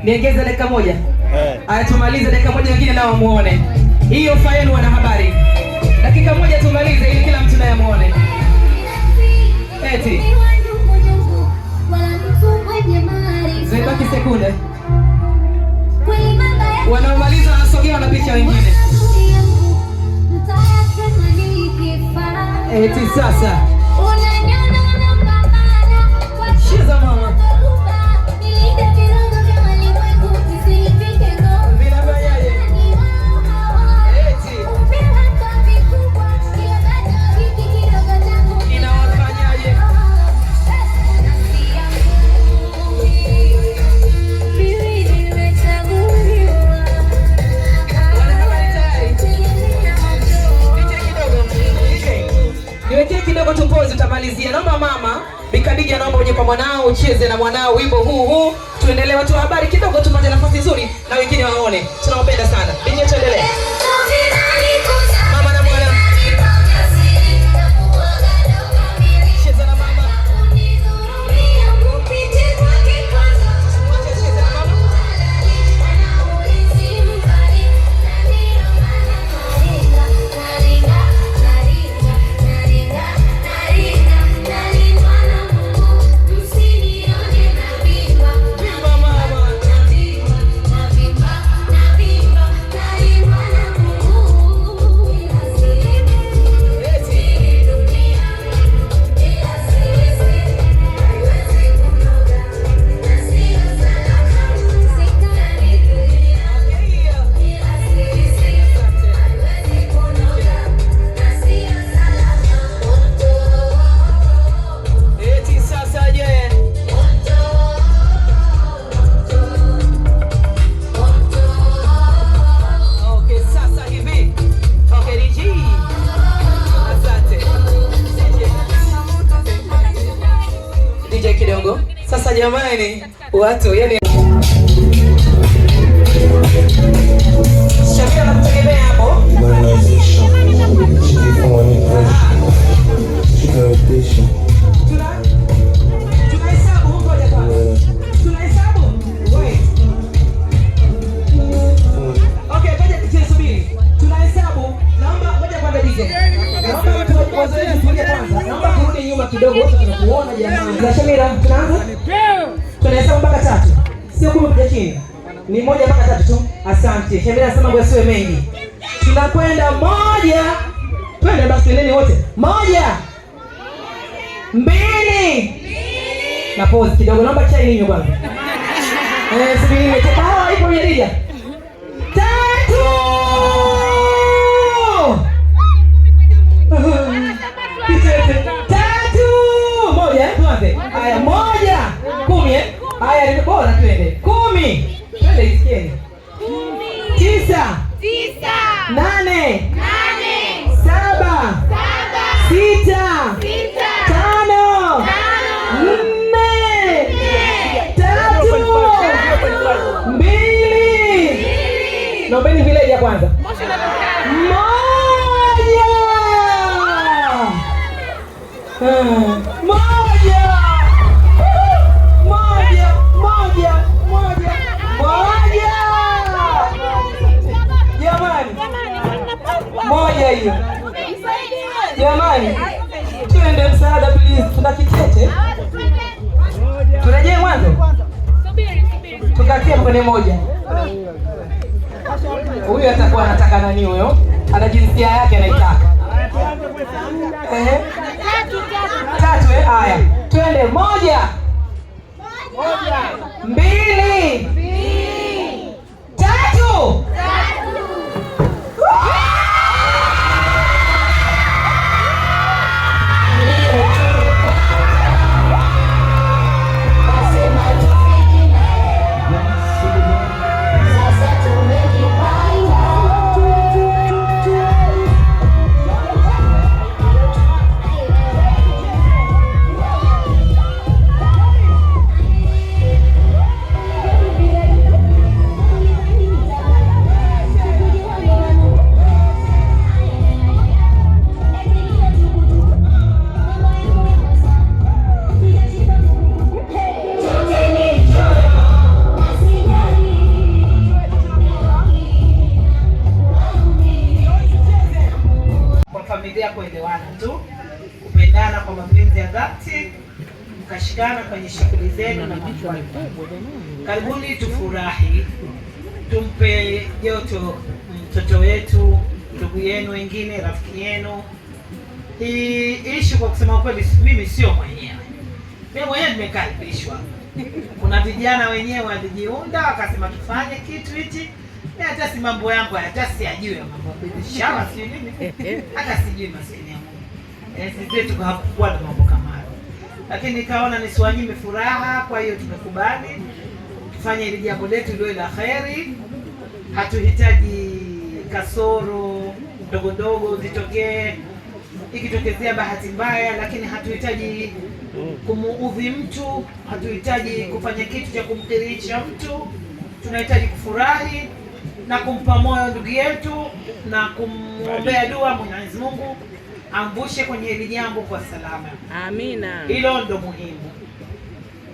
Niongeze dakika moja. Aya, tumalize dakika moja, wengine nao muone. Hiyo fayenu wanahabari. Dakika moja tumalize ili kila mtu naye muone. Eti. Zibaki sekunde. Wanaomaliza wanasogea wanapicha wengine. Eti sasa. Shiza mama. Kidogo tupozi utamalizia. Naomba mama Bikadija, naomba uje kwa mwanao ucheze na mwanao wimbo huu. Tuendelee watu wa habari kidogo, tupate nafasi nzuri na wengine waone. Tunawapenda sana. DJ tuendelee. Mama na mwana. Cheza na mama. Kidogo. Sasa jamani, watu yani Shamira nakutegemea hapo. Tunahesabu huko moja kwanza. Tunahesabu. Wait. Okay, ngoja tusubiri. Tunahesabu. Naomba ngoja kwanza DJ. Naomba tuanze kuja kwanza. Naomba kurudi nyuma kidogo wote tunakuona jamani. Na Shamira tunaanza? Tunahesabu mpaka 3. Sio 10 kuja chini. Ni 1 mpaka 3 tu. Asante. Shamira anasema ngoja siwe mengi. Tunakwenda 1. Twende basi nini wote? 1 2. Na pause kidogo. Naomba chai ninywe kwanza. Subiri nimecheka. Hawa ipo Nyerija. 3. Haya 1 10 haya ni bora twende 10 twende isikieni 9 8 7 6 5 4 3 2 naombeni vile ya kwanza 1 moja hiyo. Jamani, twende msaada please. Tuna kitete. Turejee mwanzo. Tukatie kwenye 1. Huyu atakuwa anataka nani huyo? Ana jinsia yake anaitaka. 3 haya. Twende 1 2 3. familia kuelewana tu, kupendana kwa mapenzi ya dhati, mkashikana kwenye shughuli zenu na mambo. Karibuni tufurahi, tumpe joto mtoto wetu, ndugu yenu wengine, rafiki yenu. Hii issue kwa kusema kweli mimi sio mwenyewe. Mimi mwenyewe nimekaribishwa. Kuna vijana wenyewe walijiunda wakasema tufanye kitu hichi. Mimi hata si mambo yangu, hata siyajui mambo ya shawa si nini. Hata sijui maskini yangu. Sisi tukakuwa na mambo kama hayo. Lakini nikaona nisiwanyime furaha, kwa hiyo tumekubali tufanye hili jambo letu liwe la kheri. Hatuhitaji kasoro ndogo ndogo zitokee. Ikitokezea bahati mbaya, lakini hatuhitaji kumuudhi mtu, hatuhitaji kufanya kitu cha kumkirihisha mtu. Tunahitaji kufurahi na kumpa moyo ndugu yetu na kumwombea dua Mwenyezi Mungu amvushe kwenye hili jambo kwa salama. Amina. Hilo ndo muhimu.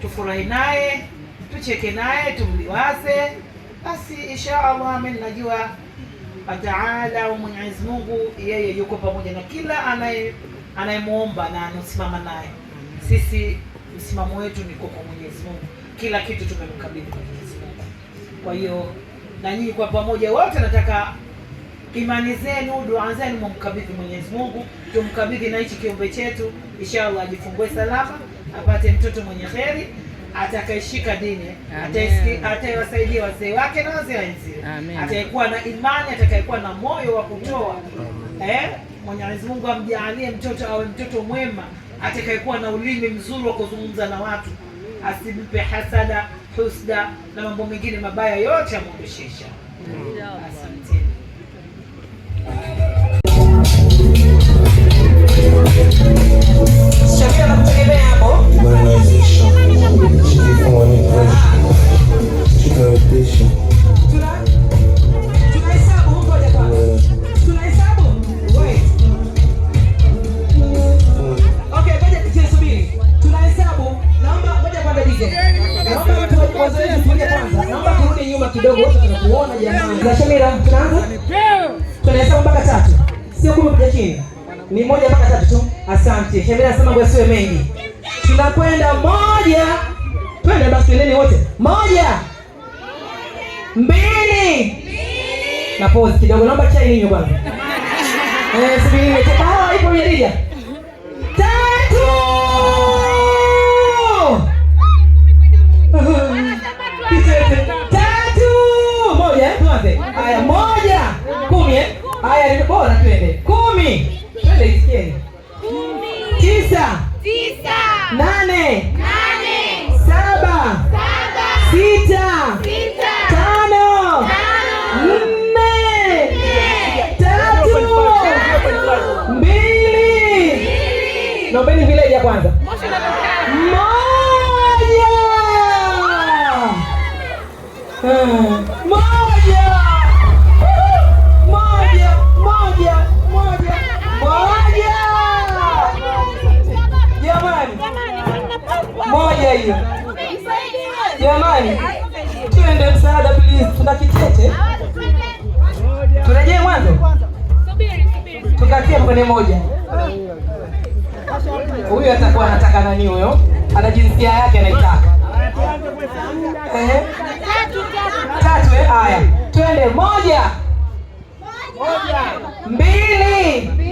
Tufurahi naye, tucheke naye, tumliwaze. Basi inshallah mimi najua Taala wa Mwenyezi Mungu yeye yuko pamoja na kila anayemuomba na anasimama naye. Sisi msimamo wetu ni kwa Mwenyezi Mungu. Kila kitu tumemkabidhi Mwenyezi Mungu. Kwa hiyo na nyinyi kwa pamoja wote nataka imani zenu, dua zenu mumkabidhi Mwenyezi Mungu. Tumkabidhi na hichi kiumbe chetu, inshallah ajifungue salama, apate mtoto mwenye kheri, atakayeshika dini, atayewasaidia wazee wake na wazee wenzie, atakayekuwa na imani, atakayekuwa na moyo wa kutoa. Mwenyezi Mungu amjalie mtoto awe mtoto mwema, atakayekuwa na ulimi mzuri wa kuzungumza na watu, asimpe hasada, husda na mambo mengine mabaya yote amuondoshisha. Asante. Shamira nakutegemea hapo. Tunahesabu ngoja kwanza. Tunahesabu. Wait. Okay, ngoja tusubiri. Tunahesabu. Naomba ngoja kwanza DJ. Naomba tuanze kuja kwanza. Naomba turudi nyuma kidogo wote tunakuona jamani. Shamira, tunaanza? Tunahesabu mpaka 3. Sio kuja chini. Ni 1 mpaka 3 tu. Asante. Shamira anasema ngoja siwe mengi. Tunakwenda 1. Twende basi nini wote? 1 2 na pause kidogo. Naomba chai ninyo kwanza. Subiri kahawa ipo mirija. 3 1 tuanze. Haya 1 10 haya ni bora twende. 10 twende isikieni. 9 8 7 6 5 4 3 2 naombeni vile ya kwanza. 1 hiyo. Jamani, tuende msaada please. Tuna kitete. Turejee mwanzo. Tukatie kwenye 1. Huyu atakuwa anataka nani huyo? Ana jinsia yake anaitaka. 3 haya. Twende 1 2